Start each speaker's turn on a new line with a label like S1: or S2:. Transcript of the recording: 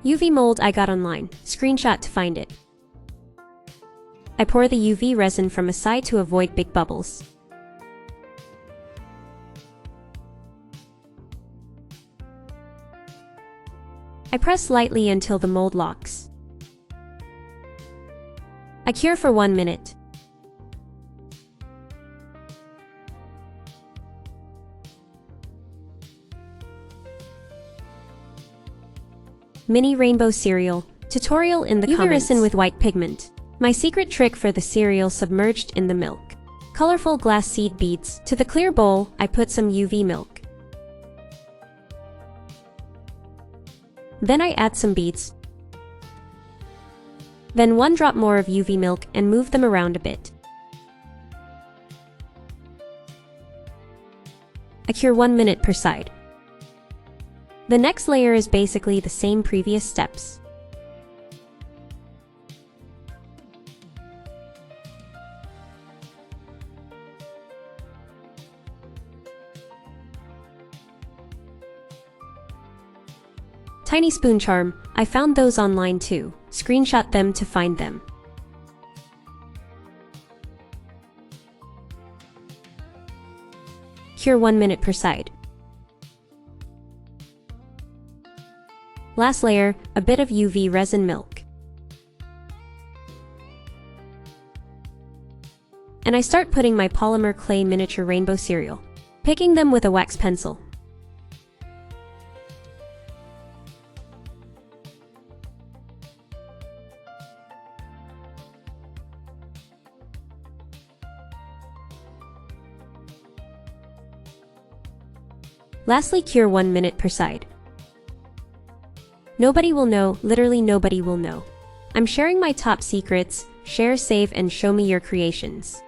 S1: UV mold I got online, screenshot to find it. I pour the UV resin from a side to avoid big bubbles. I press lightly until the mold locks. I cure for 1 minute. Mini rainbow cereal. Tutorial in the comments. UV resin with white pigment. My secret trick for the cereal submerged in the milk. Colorful glass seed beads. To the clear bowl, I put some UV milk. Then I add some beads. Then 1 drop more of UV milk and move them around a bit. I cure 1 minute per side. The next layer is basically the same previous steps. Tiny spoon charm, I found those online too. Screenshot them to find them. Cure 1 minute per side. Last layer, a bit of UV resin milk. And I start putting my polymer clay miniature rainbow cereal, picking them with a wax pencil. Lastly, cure 1 minute per side. Nobody will know, literally nobody will know. I'm sharing my top secrets. Share, save, and show me your creations.